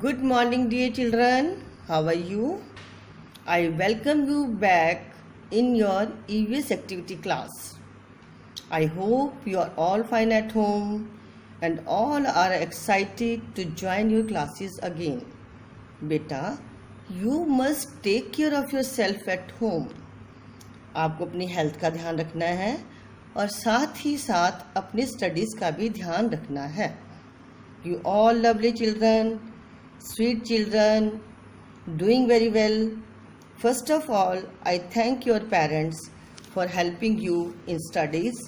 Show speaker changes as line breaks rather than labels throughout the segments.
Good morning, dear children. How are you? I welcome you back in your EVS activity class. I hope you are all fine at home and all are excited to join your classes again. बेटा, you must take care of yourself at home. आपको अपनी health का ध्यान रखना है और साथ ही साथ अपनी स्टडीज़ का भी ध्यान रखना है. You all lovely children, sweet children, doing very well. First of all, I thank your parents for helping you in studies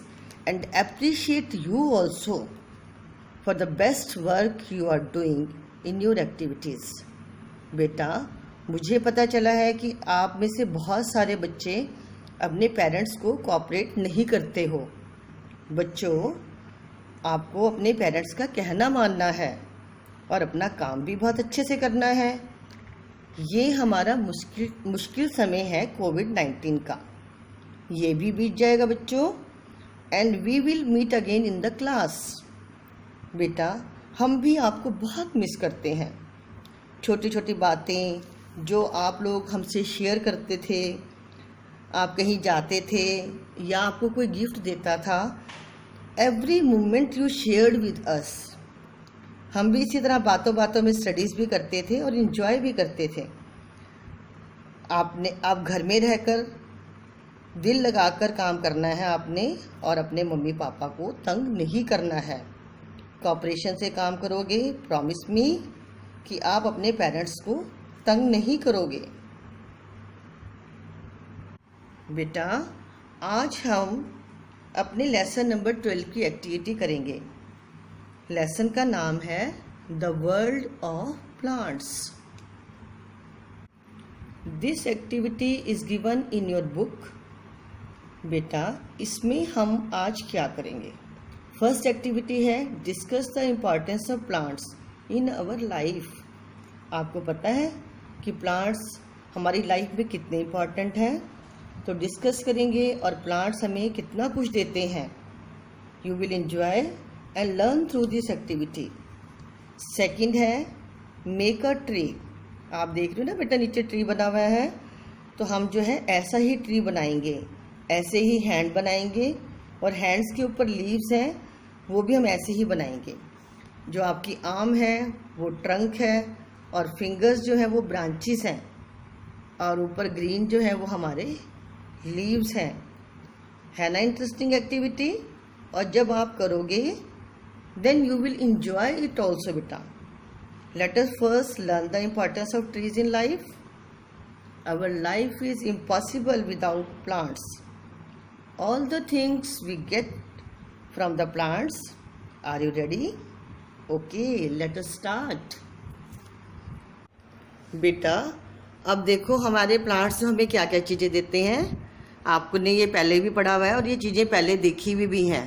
and appreciate you also for the best work you are doing in your activities. बेटा, मुझे पता चला है कि आप में से बहुत सारे बच्चे अपने पेरेंट्स को कोऑपरेट नहीं करते हो. बच्चों, आपको अपने पेरेंट्स का कहना मानना है और अपना काम भी बहुत अच्छे से करना है. ये हमारा मुश्किल समय है कोविड-19 का. ये भी बीत जाएगा बच्चों. And we will meet again in the class. बेटा, हम भी आपको बहुत मिस करते हैं. छोटी छोटी बातें जो आप लोग हमसे शेयर करते थे, आप कहीं जाते थे या आपको कोई गिफ्ट देता था, every moment you shared with us. हम भी इसी तरह बातों बातों में स्टडीज़ भी करते थे और इन्जॉय भी करते थे. आप घर में रहकर दिल लगाकर काम करना है आपने और अपने मम्मी पापा को तंग नहीं करना है. कोऑपरेशन से काम करोगे. प्रॉमिस मी कि आप अपने पेरेंट्स को तंग नहीं करोगे. बेटा, आज हम अपने लेसन नंबर 12 की एक्टिविटी करेंगे. लेसन का नाम है the world of plants. This activity is given in your book. बेटा, इसमें हम आज क्या करेंगे? फर्स्ट एक्टिविटी है discuss the importance of plants in our life. आपको पता है कि प्लांट्स हमारी लाइफ में कितने इम्पॉर्टेंट हैं, तो डिस्कस करेंगे और प्लांट्स हमें कितना कुछ देते हैं. You will enjoy and learn through this activity. Second है मेक अ ट्री. आप देख रहे हो ना बेटा, नीचे ट्री बना हुआ है, तो हम जो है ऐसा ही ट्री बनाएंगे. ऐसे ही हैंड बनाएंगे और हैंड्स के ऊपर लीव्स हैं, वो भी हम ऐसे ही बनाएंगे. जो आपकी आर्म है वो ट्रंक है और फिंगर्स जो है वो ब्रांचेस हैं और ऊपर ग्रीन जो है वो हमारे लीव्स हैं. है ना इंटरेस्टिंग एक्टिविटी? और जब आप करोगे then you will enjoy it also. बेटा, let us first learn the importance of trees in life. Our life is impossible without plants. All the things we get from the plants. Are you ready? Okay, let us start. बेटा, अब देखो हमारे plants हमें क्या क्या चीज़ें देते हैं. आपने ये पहले भी पढ़ा हुआ है और ये चीज़ें पहले देखी हुई भी हैं.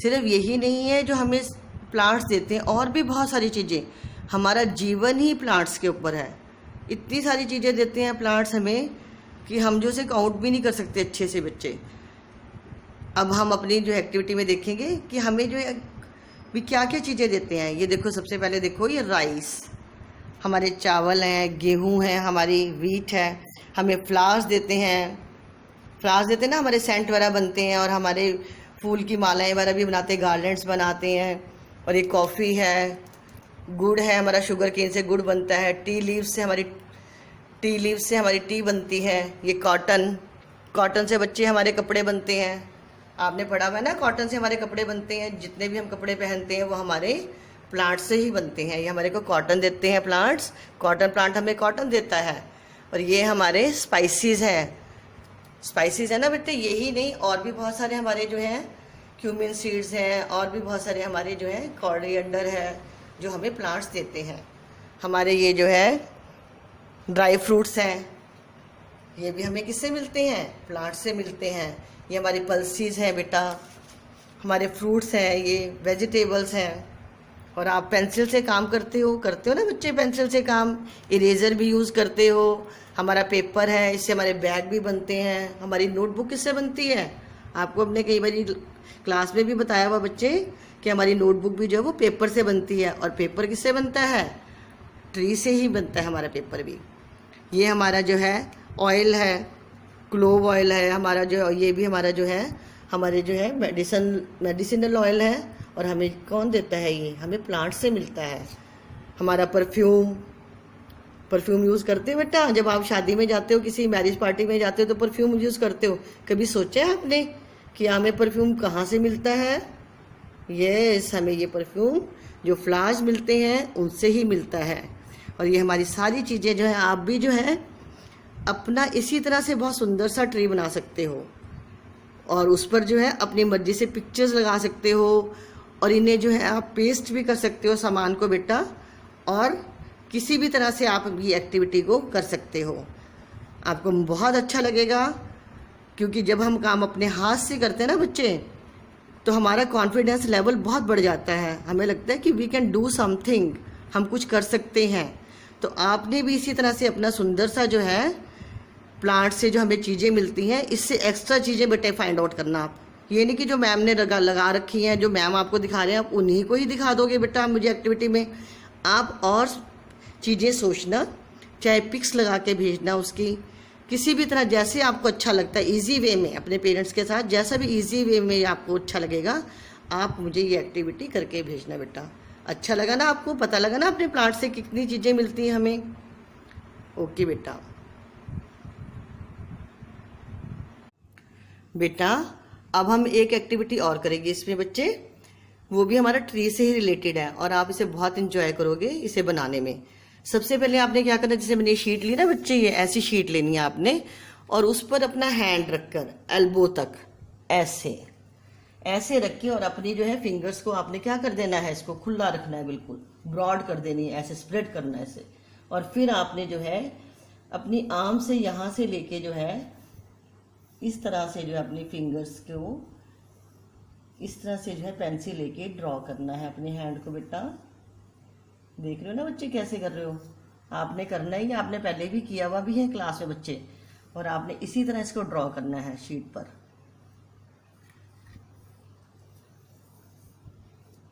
सिर्फ यही नहीं है जो हमें प्लांट्स देते हैं, और भी बहुत सारी चीज़ें. हमारा जीवन ही प्लांट्स के ऊपर है. इतनी सारी चीज़ें देते हैं प्लांट्स हमें कि हम जो उसे काउंट भी नहीं कर सकते अच्छे से बच्चे. अब हम अपनी जो एक्टिविटी में देखेंगे कि हमें जो भी क्या क्या चीज़ें देते हैं. ये देखो, सबसे पहले देखो ये राइस, हमारे चावल हैं, गेहूं हैं, हमारी वीट है. हमें फ्लावर्स देते हैं. फ्लावर्स देते हैं ना, हमारे सेंट वगैरह बनते हैं और हमारे फूल की मालाएं वगैरह भी बनाते हैं, गार्लैंड्स बनाते हैं. और ये कॉफ़ी है, गुड़ है, हमारा शुगर केन से गुड़ बनता है. टी लीव्स से हमारी टी बनती है. ये कॉटन से बच्चे हमारे कपड़े बनते हैं. आपने पढ़ा हुआ है ना, कॉटन से हमारे कपड़े बनते हैं. जितने भी हम कपड़े पहनते हैं वो हमारे प्लांट से ही बनते हैं. ये हमारे को कॉटन देते हैं प्लांट्स. कॉटन प्लांट हमें कॉटन देता है. और ये हमारे स्पाइसेस है ना बेटे. यही नहीं, और भी बहुत सारे हमारे जो हैं क्यूमिन सीड्स हैं, और भी बहुत सारे हमारे जो हैं कोरिएंडर है जो हमें प्लांट्स देते हैं. हमारे ये जो है ड्राई फ्रूट्स हैं, ये भी हमें किससे मिलते हैं? प्लांट्स से मिलते हैं. ये हमारी पल्सीज हैं बेटा. हमारे फ्रूट्स हैं, ये वेजिटेबल्स हैं. और आप पेंसिल से काम करते हो ना बच्चे, पेंसिल से काम. इरेज़र भी यूज़ करते हो. हमारा पेपर है, इससे हमारे बैग भी बनते हैं. हमारी नोटबुक किससे बनती है? आपको अपने कई बार क्लास में भी बताया हुआ बच्चे कि हमारी नोटबुक भी जो है वो पेपर से बनती है. और पेपर किससे बनता है? ट्री से ही बनता है हमारा पेपर भी। ये हमारा जो है ऑयल है, क्लोव ऑयल है हमारा जो, ये भी हमारा जो है हमारे जो है मेडिसिनल ऑयल है। और हमें कौन देता है? ये हमें प्लांट से मिलता है। हमारा परफ्यूम यूज़ करते हो बेटा? जब आप शादी में जाते हो, किसी मैरिज पार्टी में जाते हो तो परफ्यूम यूज़ करते हो। कभी सोचा है आपने कि हमें परफ्यूम कहाँ से मिलता है? यस, हमें ये परफ्यूम जो फ्लावर्स मिलते हैं उनसे ही मिलता है। और ये हमारी सारी चीज़ें जो है, आप भी जो है अपना इसी तरह से बहुत सुंदर सा ट्री बना सकते हो और उस पर जो है अपनी मर्जी से पिक्चर्स लगा सकते हो। और इन्हें जो है आप पेस्ट भी कर सकते हो सामान को बेटा, और किसी भी तरह से आप ये एक्टिविटी को कर सकते हो। आपको बहुत अच्छा लगेगा, क्योंकि जब हम काम अपने हाथ से करते हैं ना बच्चे, तो हमारा कॉन्फिडेंस लेवल बहुत बढ़ जाता है। हमें लगता है कि वी कैन डू समथिंग, हम कुछ कर सकते हैं। तो आपने भी इसी तरह से अपना सुंदर सा जो है प्लांट से जो हमें चीज़ें मिलती हैं, इससे एक्स्ट्रा चीज़ें बेटे फाइंड आउट करना आप। ये नहीं कि जो मैम ने लगा रखी हैं, जो मैम आपको दिखा रहे हैं, आप उन्हीं को ही दिखा दोगे बेटा मुझे एक्टिविटी में। आप और चीज़ें सोचना, चाहे पिक्स लगा के भेजना उसकी, किसी भी तरह जैसे आपको अच्छा लगता है, इजी वे में अपने पेरेंट्स के साथ, जैसा भी इजी वे में आपको अच्छा लगेगा, आप मुझे ये एक्टिविटी करके भेजना बेटा। अच्छा लगा ना आपको? पता लगा ना अपने प्लांट से कितनी चीज़ें मिलती हैं हमें? ओके बेटा। बेटा अब हम एक एक्टिविटी और करेंगे इसमें बच्चे, वो भी हमारा ट्री से ही रिलेटेड है और आप इसे बहुत इंजॉय करोगे इसे बनाने में। सबसे पहले आपने क्या करना है, जैसे मैंने शीट ली ना बच्चे, ये ऐसी शीट लेनी है आपने, और उस पर अपना हैंड रखकर एल्बो तक ऐसे रख के, और अपनी जो है फिंगर्स को आपने क्या कर देना है, इसको खुला रखना है, बिल्कुल ब्रॉड कर देनी है, ऐसे स्प्रेड करना है ऐसे। और फिर आपने जो है अपनी आर्म से यहाँ से लेके जो है इस तरह से जो है अपनी फिंगर्स को इस तरह से जो है पेंसिल लेके ड्रॉ करना है अपने हैंड को बेटा। देख रहे हो ना बच्चे कैसे कर रहे हो? आपने करना ही, आपने पहले भी किया हुआ भी है क्लास में बच्चे, और आपने इसी तरह इसको ड्रॉ करना है शीट पर।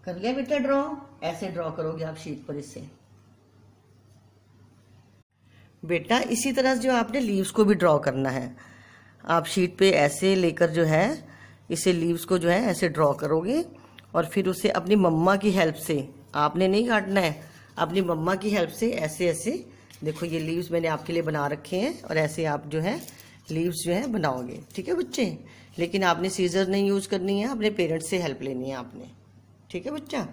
कर लिया बेटा ड्रॉ? ऐसे ड्रॉ करोगे आप शीट पर इससे। बेटा इसी तरह जो आपने लीव्स को भी ड्रॉ करना है। आप शीट पे ऐसे लेकर जो है इसे लीव्स को जो है ऐसे ड्रॉ करोगे, और फिर उसे अपनी मम्मा की हेल्प से, आपने नहीं काटना है, अपनी मम्मा की हेल्प से ऐसे ऐसे, देखो ये लीव्स मैंने आपके लिए बना रखे हैं, और ऐसे आप जो है लीव्स जो है बनाओगे। ठीक है बच्चे? लेकिन आपने सीजर नहीं यूज़ करनी है, अपने पेरेंट्स से हेल्प लेनी है आपने। ठीक है बच्चा?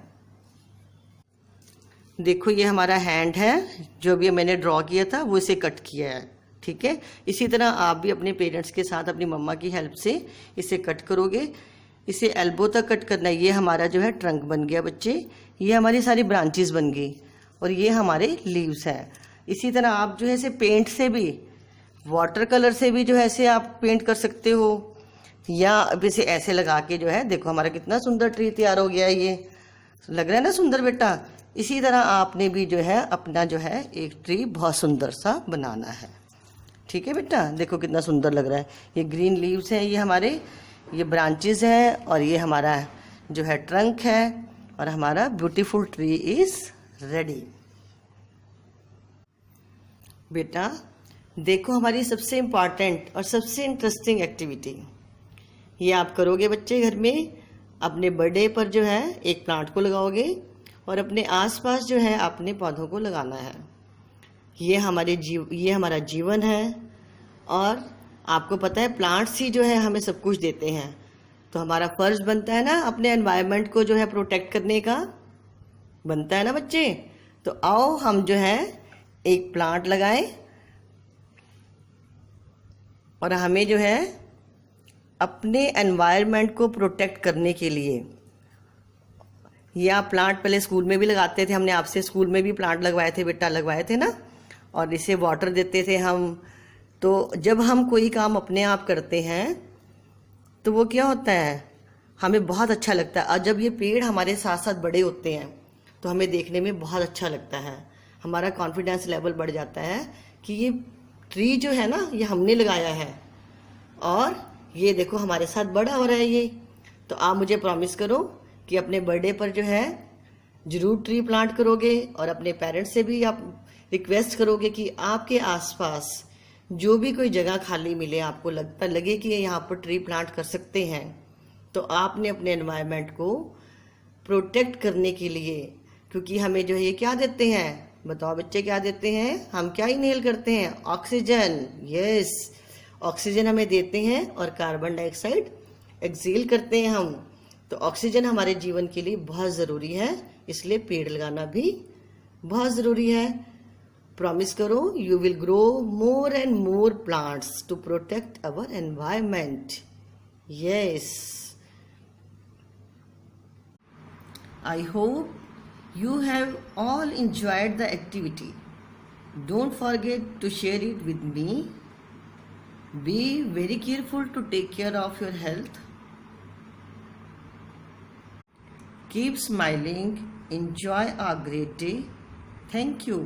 देखो ये हमारा हैंड है, जो भी मैंने ड्रॉ किया था वो इसे कट किया है। ठीक है? इसी तरह आप भी अपने पेरेंट्स के साथ अपनी मम्मा की हेल्प से इसे कट करोगे। इसे एल्बो तक कट करना है। ये हमारा जो है ट्रंक बन गया बच्चे, ये हमारी सारी ब्रांचेस बन गई, और ये हमारे लीव्स है। इसी तरह आप जो है इसे पेंट से भी, वाटर कलर से भी जो है ऐसे आप पेंट कर सकते हो, या अब इसे ऐसे लगा के जो है, देखो हमारा कितना सुंदर ट्री तैयार हो गया है। ये लग रहा है ना सुंदर बेटा? इसी तरह आपने भी जो है अपना जो है एक ट्री बहुत सुंदर सा बनाना है। ठीक है बेटा? देखो कितना सुंदर लग रहा है। ये ग्रीन लीव्स हैं, ये हमारे ये ब्रांचेस हैं, और ये हमारा जो है ट्रंक है, और हमारा ब्यूटीफुल ट्री इज रेडी। बेटा देखो हमारी सबसे इम्पॉर्टेंट और सबसे इंटरेस्टिंग एक्टिविटी, ये आप करोगे बच्चे घर में। अपने बर्थडे पर जो है एक प्लांट को लगाओगे, और अपने आसपास जो है अपने पौधों को लगाना है। ये हमारा जीवन है, और आपको पता है प्लांट्स ही जो है हमें सब कुछ देते हैं। तो हमारा फर्ज बनता है ना अपने एनवायरनमेंट को जो है प्रोटेक्ट करने का, बनता है ना बच्चे? तो आओ हम जो है एक प्लांट लगाएं, और हमें जो है अपने एनवायरनमेंट को प्रोटेक्ट करने के लिए, ये आप प्लांट पहले स्कूल में भी लगाते थे, हमने आपसे स्कूल में भी प्लांट लगवाए थे बेटा, लगवाए थे ना, और इसे वाटर देते थे हम। तो जब हम कोई काम अपने आप करते हैं तो वो क्या होता है, हमें बहुत अच्छा लगता है। और जब ये पेड़ हमारे साथ साथ बड़े होते हैं तो हमें देखने में बहुत अच्छा लगता है, हमारा कॉन्फिडेंस लेवल बढ़ जाता है कि ये ट्री जो है ना ये हमने लगाया है, और ये देखो हमारे साथ बड़ा हो रहा है ये। तो आप मुझे प्रॉमिस करो कि अपने बर्थडे पर जो है ज़रूर ट्री प्लांट करोगे और अपने पेरेंट्स से भी आप रिक्वेस्ट करोगे कि आपके आसपास जो भी कोई जगह खाली मिले, आपको लगे कि यहाँ पर ट्री प्लांट कर सकते हैं, तो आपने अपने एनवायरनमेंट को प्रोटेक्ट करने के लिए, क्योंकि हमें जो है ये क्या देते हैं, बताओ बच्चे क्या देते हैं, हम क्या इनहेल करते हैं, ऑक्सीजन। यस, ऑक्सीजन हमें देते हैं और कार्बन डाइऑक्साइड एक्सेल करते हैं हम। तो ऑक्सीजन हमारे जीवन के लिए बहुत ज़रूरी है, इसलिए पेड़ लगाना भी बहुत ज़रूरी है। प्रॉमिस करो, you will grow more and more plants to protect our environment. Yes, I hope you have all enjoyed the activity. Don't forget to share it with me. Be very careful to take care of your health. Keep smiling. Enjoy our great day. Thank you.